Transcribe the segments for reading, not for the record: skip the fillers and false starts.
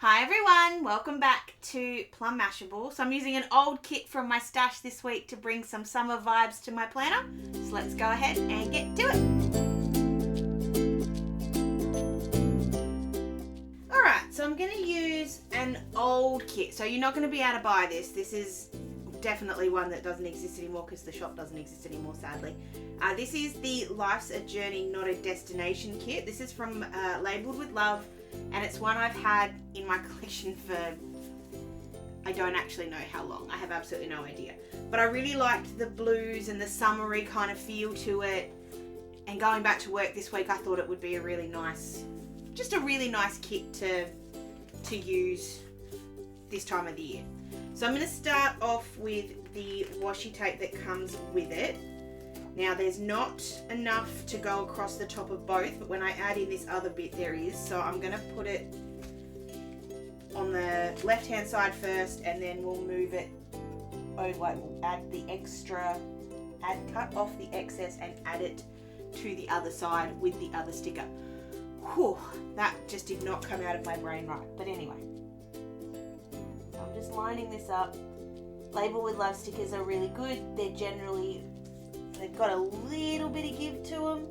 Hi everyone, welcome back to Plum Mashable. So I'm using an old kit from my stash this week to bring some summer vibes to my planner. So let's go ahead and get to it. Alright, so I'm going to use an old kit. So you're not going to be able to buy this. This is definitely one that doesn't exist anymore because the shop doesn't exist anymore, sadly. This is the Life's a Journey, Not a Destination kit. This is from Labelled with Love. And it's one I've had in my collection for, I don't actually know how long. I have absolutely no idea. But I really liked the blues and the summery kind of feel to it. And going back to work this week, I thought it would be a really nice, just a really nice kit to use this time of the year. So I'm going to start off with the washi tape that comes with it. Now there's not enough to go across the top of both, but when I add in this other bit there is. So I'm going to put it on the left hand side first and then we'll move it over, like we'll add the extra, cut off the excess and add it to the other side with the other sticker. Whew, that just did not come out of my brain right, but anyway. I'm just lining this up. Label with Love stickers are really good. They've got a little bit of give to them.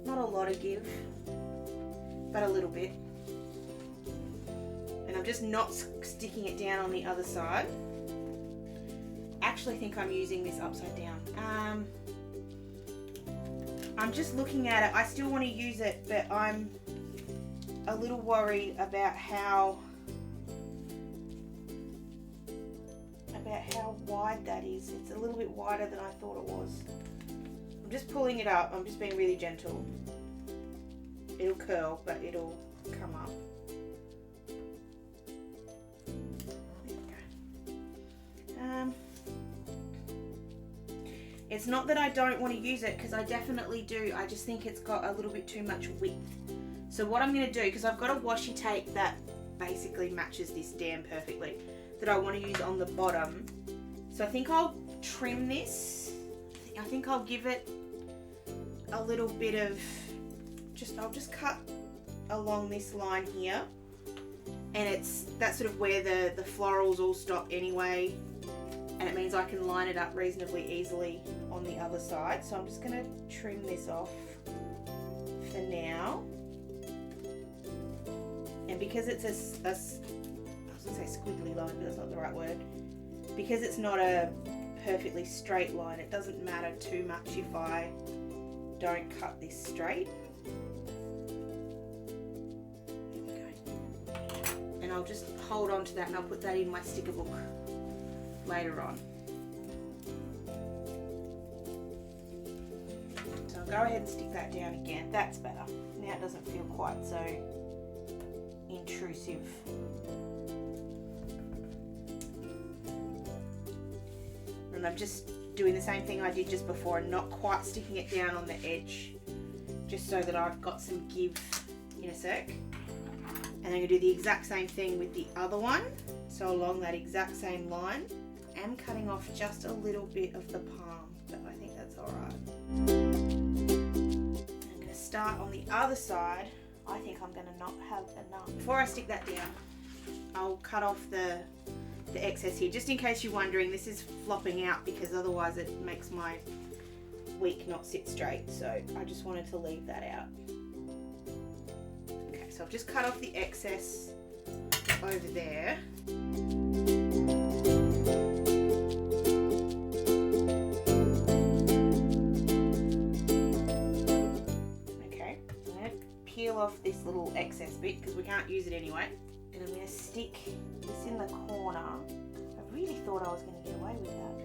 Not a lot of give, but a little bit. And I'm just not sticking it down on the other side. Actually think I'm using this upside down. I'm just looking at it. I still want to use it, but I'm a little worried about how wide that is. It's a little bit wider than I thought it was. I'm just pulling it up. I'm just being really gentle. It'll curl, but it'll come up. There we go. It's not that I don't want to use it, because I definitely do. I just think it's got a little bit too much width. So what I'm going to do, because I've got a washi tape that basically matches this dam perfectly, that I want to use on the bottom. So I think I'll trim this. I think I'll give it a little bit of, I'll just cut along this line here. And that's sort of where the florals all stop anyway. And it means I can line it up reasonably easily on the other side. So I'm just going to trim this off for now. And because it's I was going to say squiggly line, but that's not the right word. Because it's not a perfectly straight line, it doesn't matter too much if I don't cut this straight. There we go. And I'll just hold on to that and I'll put that in my sticker book later on. So I'll go ahead and stick that down again. That's better. Now it doesn't feel quite so intrusive. And I'm just doing the same thing I did just before and not quite sticking it down on the edge, just so that I've got some give in a sec. And I'm going to do the exact same thing with the other one. So along that exact same line, I'm cutting off just a little bit of the palm, but I think that's alright. I'm going to start on the other side. I think I'm going to not have enough. Before I stick that down, I'll cut off the excess here, just in case you're wondering. This is flopping out because otherwise it makes my week not sit straight, so I just wanted to leave that out. Okay, so I've just cut off the excess over there. Okay, I'm going to peel off this little excess bit because we can't use it anyway. And I'm going to stick this in the corner. I really thought I was going to get away with that.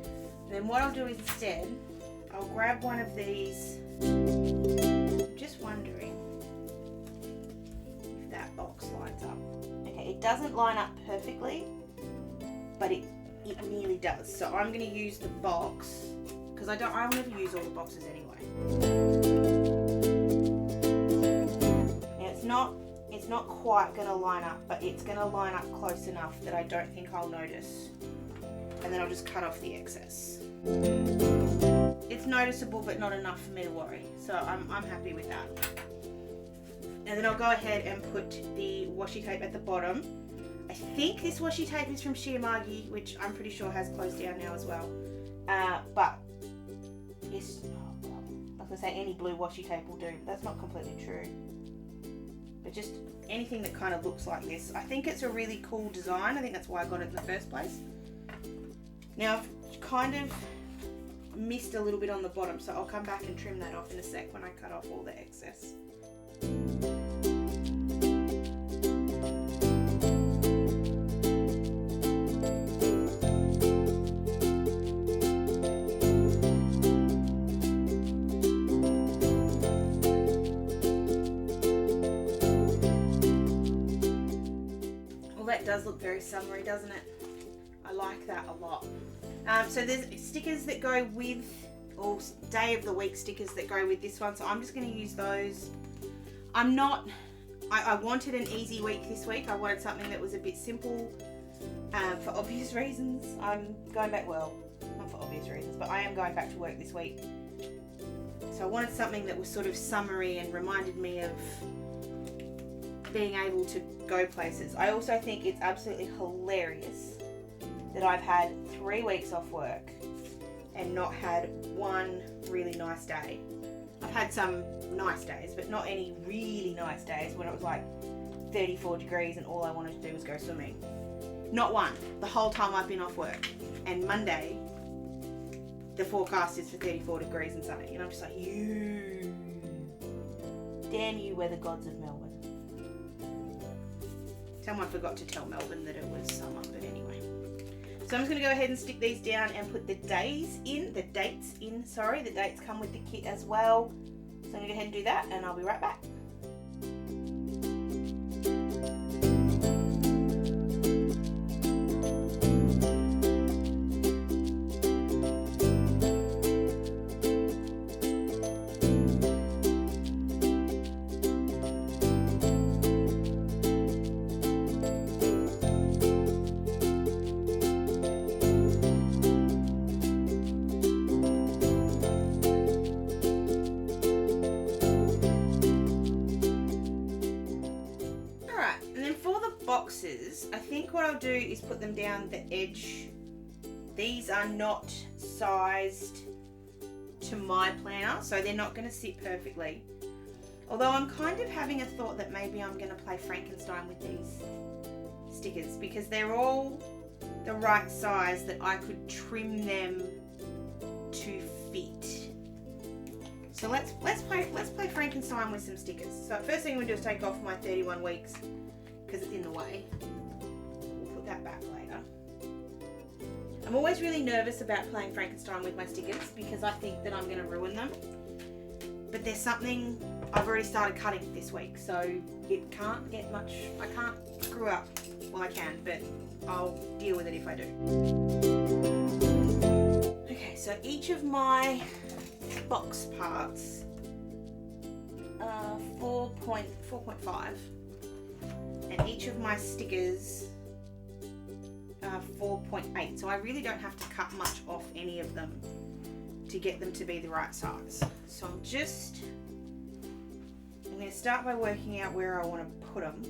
And then what I'll do instead, I'll grab one of these. I'm just wondering if that box lines up. Okay, it doesn't line up perfectly, but it nearly does. So I'm going to use the box, because I'll never use all the boxes anyway. Now it's not quite going to line up, but it's going to line up close enough that I don't think I'll notice. And then I'll just cut off the excess. It's noticeable, but not enough for me to worry. So I'm happy with that. And then I'll go ahead and put the washi tape at the bottom I think this washi tape is from Chiyogami, which I'm pretty sure has closed down now as well. But it's, like I say, any blue washi tape will do. That's not completely true. But just anything that kind of looks like this. I think it's a really cool design. I think that's why I got it in the first place. Now I've kind of missed a little bit on the bottom, so I'll come back and trim that off in a sec when I cut off all the excess. That does look very summery, doesn't it? I like that a lot. So there's stickers that go with, or day of the week stickers that go with this one, so I'm just going to use those. I wanted an easy week this week. I wanted something that was a bit simple, for obvious reasons. I'm going back, well, not for obvious reasons, but I am going back to work this week. So I wanted something that was sort of summery and reminded me of being able to go places. I also think it's absolutely hilarious that I've had 3 weeks off work and not had one really nice day. I've had some nice days, but not any really nice days when it was like 34 degrees and all I wanted to do was go swimming. Not one, the whole time I've been off work. And Monday, the forecast is for 34 degrees and sunny. And I'm just like, you, damn you weather gods of Melbourne. Someone forgot to tell Melbourne that it was summer, but anyway. So I'm just going to go ahead and stick these down and put the dates in. The dates come with the kit as well. So I'm going to go ahead and do that and I'll be right back. Boxes, I think what I'll do is put them down the edge. These are not sized to my planner, so they're not going to sit perfectly. Although I'm kind of having a thought that maybe I'm going to play Frankenstein with these stickers because they're all the right size that I could trim them to fit. So let's play Frankenstein with some stickers. So first thing I'm going to do is take off my 31 weeks. Because it's in the way. We'll put that back later. I'm always really nervous about playing Frankenstein with my stickers because I think that I'm going to ruin them. But there's something I've already started cutting this week, so it can't get much. I can't screw up. Well, I can, but I'll deal with it if I do. Okay, so each of my box parts are 4.5. And each of my stickers are 4.8, so I really don't have to cut much off any of them to get them to be the right size. So I'm going to start by working out where I want to put them.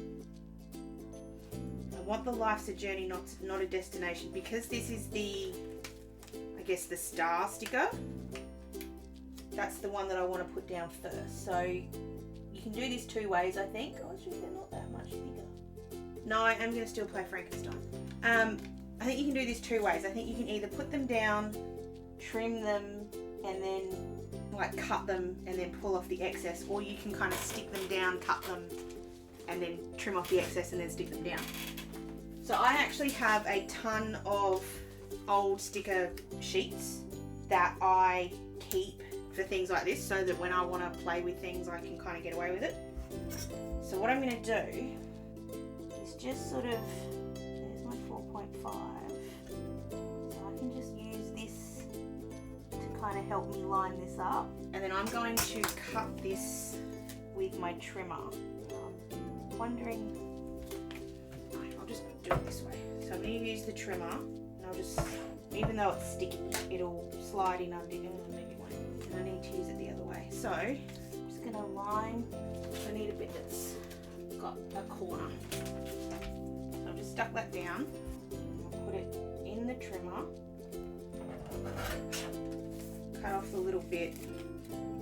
I want the life's a journey, not a destination, because this is the, I guess, the star sticker. That's the one that I want to put down first. So you can do this 2 ways, I think. Oh, it's just, they're not that much bigger. No, I am going to still play Frankenstein. I think you can do this 2 ways. I think you can either put them down, trim them, and then like cut them and then pull off the excess, or you can kind of stick them down, cut them, and then trim off the excess and then stick them down. So I actually have a ton of old sticker sheets that I keep for things like this, so that when I want to play with things I can kind of get away with it. So what I'm going to do is just sort of, there's my 4.5, so I can just use this to kind of help me line this up, and then I'm going to cut this with my trimmer. I'm wondering, I'll just do it this way. So I'm going to use the trimmer, and I'll just, even though it's sticky, it'll slide in under it. I need to use it the other way. So I'm just going to line, I need a bit that's got a corner. So I'll just stuck that down. I'll put it in the trimmer. Cut off the little bit,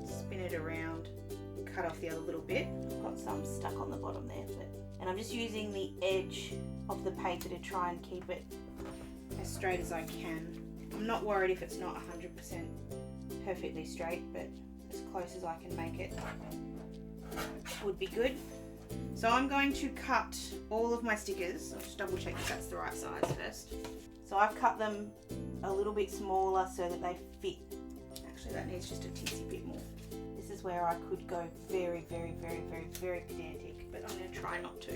spin it around, cut off the other little bit. I've got some stuck on the bottom there, and I'm just using the edge of the paper to try and keep it as straight as I can. I'm not worried if it's not 100% perfectly straight, but as close as I can make it would be good. So I'm going to cut all of my stickers. I'll just double check if that's the right size first. So I've cut them a little bit smaller so that they fit. Actually, that needs just a teensy bit more. This is where I could go very, very, very, very, very pedantic, but I'm going to try not to.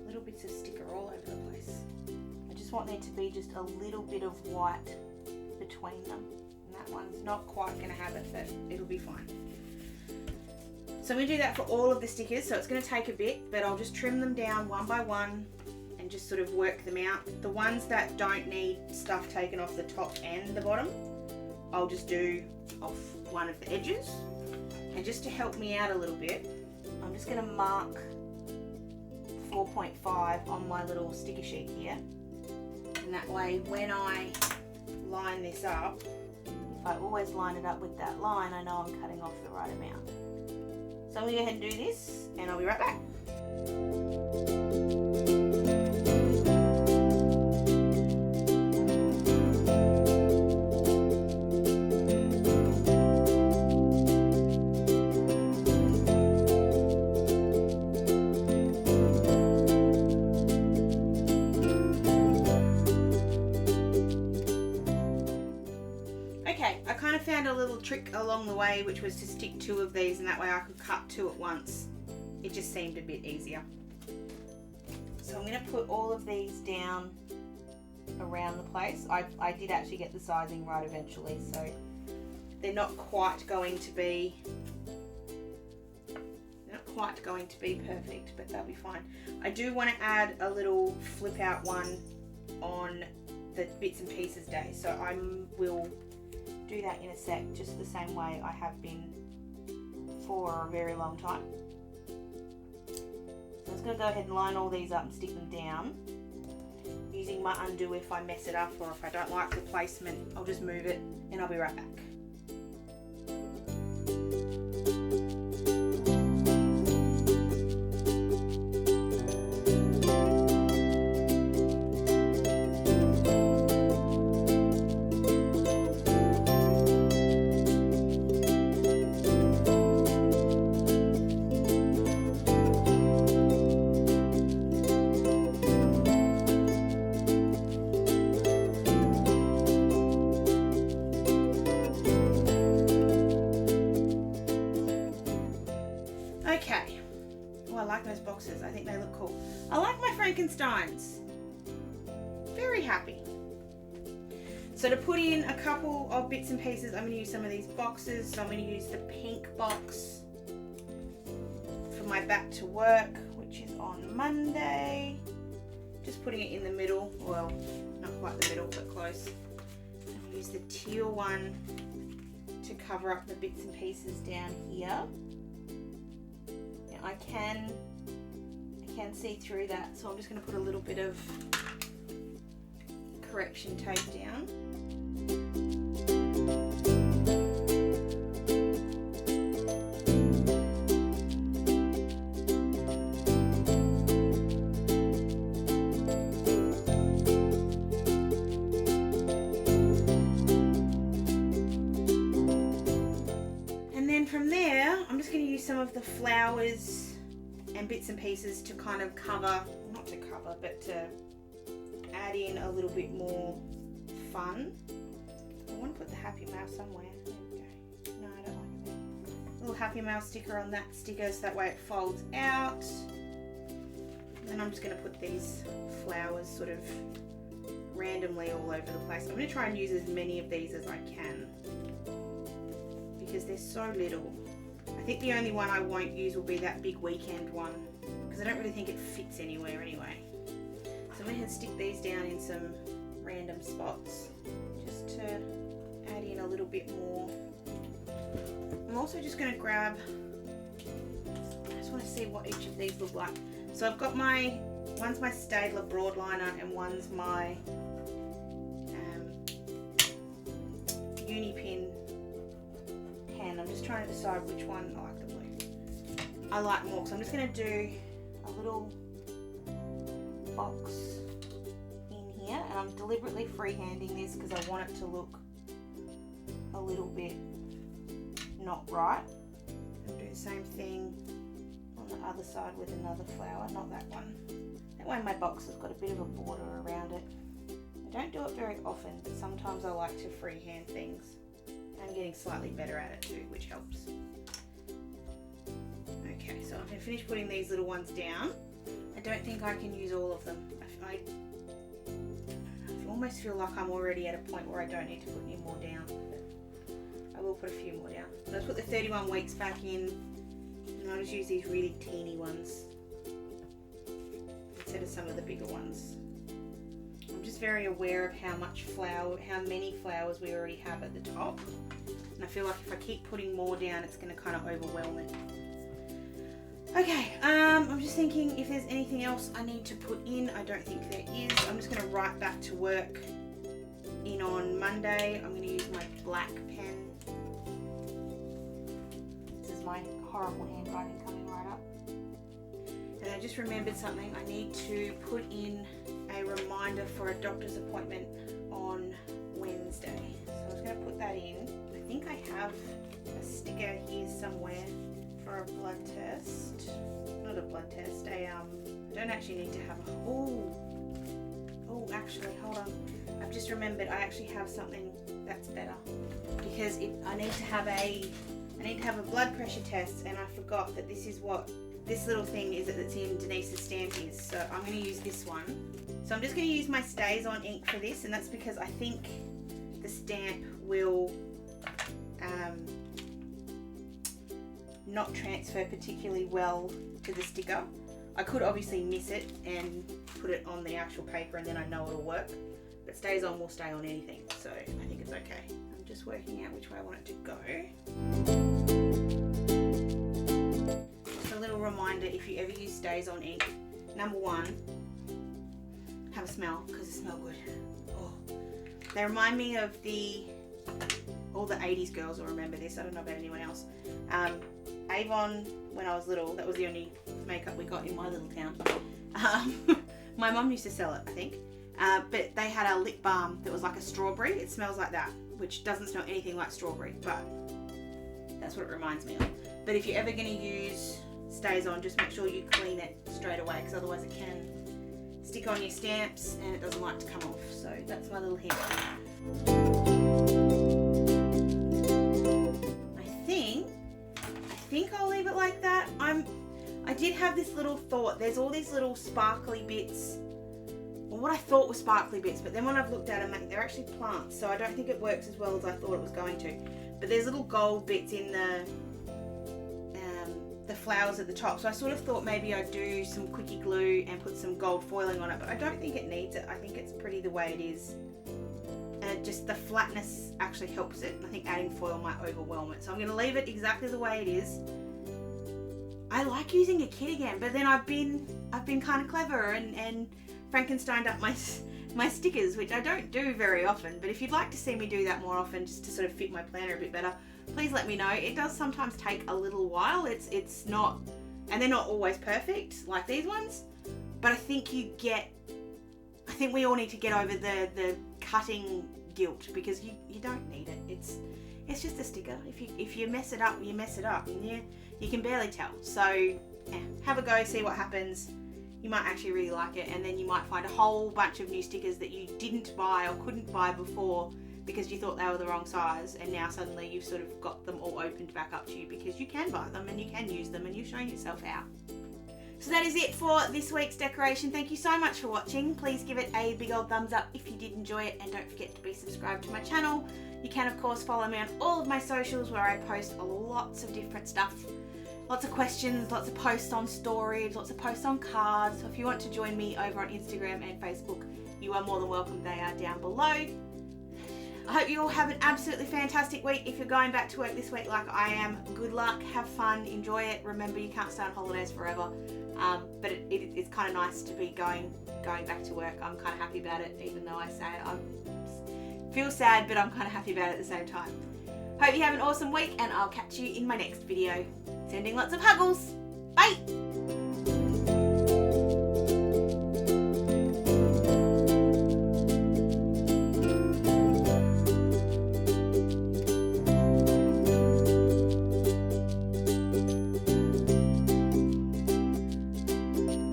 Little bits of sticker all over the place. I just want there to be just a little bit of white between them. And that one's not quite going to have it, but it'll be fine. So I'm going to do that for all of the stickers, so it's going to take a bit, but I'll just trim them down one by one and just sort of work them out. The ones that don't need stuff taken off the top and the bottom, I'll just do off one of the edges. And just to help me out a little bit, I'm just going to mark 4.5 on my little sticker sheet here. And that way, when I line this up, if I always line it up with that line, I know I'm cutting off the right amount. So I'm going to go ahead and do this, and I'll be right back. Okay, I kind of found a little trick along the way, which was to stick 2 of these, and that way I could cut 2 at once. It just seemed a bit easier. So I'm going to put all of these down around the place. I did actually get the sizing right eventually, so they're not quite going to be perfect, but they'll be fine. I do want to add a little flip out one on the bits and pieces day, so I will do that in a sec, just the same way I have been for a very long time. So I'm just going to go ahead and line all these up and stick them down using my undo. If I mess it up or if I don't like the placement, I'll just move it and I'll be right back. Okay, well, I like those boxes. I think they look cool. I like my Frankensteins. Very happy. So to put in a couple of bits and pieces, I'm going to use some of these boxes. So I'm going to use the pink box for my back to work, which is on Monday. Just putting it in the middle. Well, not quite the middle, but close. I'll use the teal one to cover up the bits and pieces down here. I can see through that, so I'm just going to put a little bit of correction tape down. And then from there, I'm just going to use some of the flowers and bits and pieces to kind of cover, not to cover, but to add in a little bit more fun. I want to put the Happy Mail somewhere. There we go. No, I don't like it. A little Happy Mail sticker on that sticker so that way it folds out. And I'm just going to put these flowers sort of randomly all over the place. I'm going to try and use as many of these as I can because they're so little. I think the only one I won't use will be that big weekend one because I don't really think it fits anywhere anyway. So I'm going to stick these down in some random spots just to add in a little bit more. I'm also just going to grab just want to see what each of these look like. So I've got one's my Staedtler broadliner and one's my Unipin pen. I'm just trying to decide which one. I like the blue. I like more, so I'm just going to do a little box in here, and I'm deliberately freehanding this because I want it to look a little bit not right. I'll do the same thing on the other side with another flower, not that one. That way my box has got a bit of a border around it. I don't do it very often, but sometimes I like to freehand things. I'm getting slightly better at it too, which helps. Okay, so I'm going to finish putting these little ones down. I don't think I can use all of them. I almost feel like I'm already at a point where I don't need to put any more down. I will put a few more down. So let's put the 31 weeks back in, and I'll just use these really teeny ones instead of some of the bigger ones. I'm just very aware of how many flowers we already have at the top, and I feel like if I keep putting more down, it's going to kind of overwhelm it. Okay, I'm just thinking if there's anything else I need to put in. I don't think there is. I'm just going to write back to work in on Monday. I'm going to use my black pen. This is my horrible handwriting coming right up. And I just remembered something. I need to put in a reminder for a doctor's appointment on Wednesday. So I'm just going to put that in. I think I have a sticker here somewhere for a blood test. Not a blood test, I don't actually need to have a, oh, actually, hold on. I've just remembered I actually have something that's better. Because I need to have a blood pressure test, and I forgot that this is what this little thing is that's in Denise's stampies. So I'm going to use this one. So I'm just going to use my Stays On ink for this, and that's because I think the stamp will not transfer particularly well to the sticker. I could obviously miss it and put it on the actual paper and then I know it'll work, but Stays On will stay on anything, so I think it's okay. I'm just working out which way I want it to go. Just a little reminder, if you ever use Stays On ink, number one, have a smell, because they smell good. Oh. They remind me of all the 80s girls will remember this. I don't know about anyone else. Avon, when I was little, that was the only makeup we got in my little town. My mum used to sell it, I think. But they had a lip balm that was like a strawberry. It smells like that, which doesn't smell anything like strawberry, but that's what it reminds me of. But if you're ever going to use Stays On, just make sure you clean it straight away, because otherwise it can stick on your stamps and it doesn't like to come off. So that's my little hint. I think I'll leave it like that. I did have this little thought. There's all these little sparkly bits, or what I thought were sparkly bits, but then when I've looked at them, they're actually plants, so I don't think it works as well as I thought it was going to. But there's little gold bits in the flowers at the top, so I sort of thought maybe I'd do some quickie glue and put some gold foiling on it, but I don't think it needs it. I think it's pretty the way it is. Just the flatness actually helps it. I think adding foil might overwhelm it. So I'm going to leave it exactly the way it is. I like using a kit again, but then I've been kind of clever and Frankensteined up my stickers, which I don't do very often. But if you'd like to see me do that more often, just to sort of fit my planner a bit better, please let me know. It does sometimes take a little while. It's not, and they're not always perfect like these ones. But I think we all need to get over the cutting guilt, because you don't need it. It's just a sticker. If you mess it up, you mess it up, and you can barely tell. So yeah, have a go, see what happens. You might actually really like it, and then you might find a whole bunch of new stickers that you didn't buy or couldn't buy before because you thought they were the wrong size, and now suddenly you've sort of got them all opened back up to you because you can buy them and you can use them and you've shown yourself out. So that is it for this week's decoration. Thank you so much for watching. Please give it a big old thumbs up if you did enjoy it, and don't forget to be subscribed to my channel. You can of course follow me on all of my socials, where I post lots of different stuff. Lots of questions, lots of posts on stories, lots of posts on cards. So if you want to join me over on Instagram and Facebook, you are more than welcome. They are down below. I hope you all have an absolutely fantastic week. If you're going back to work this week like I am, good luck, have fun, enjoy it. Remember, you can't stay on holidays forever, but it's kind of nice to be going back to work. I'm kind of happy about it, even though I say I feel sad, but I'm kind of happy about it at the same time. Hope you have an awesome week, and I'll catch you in my next video. Sending lots of huggles. Bye!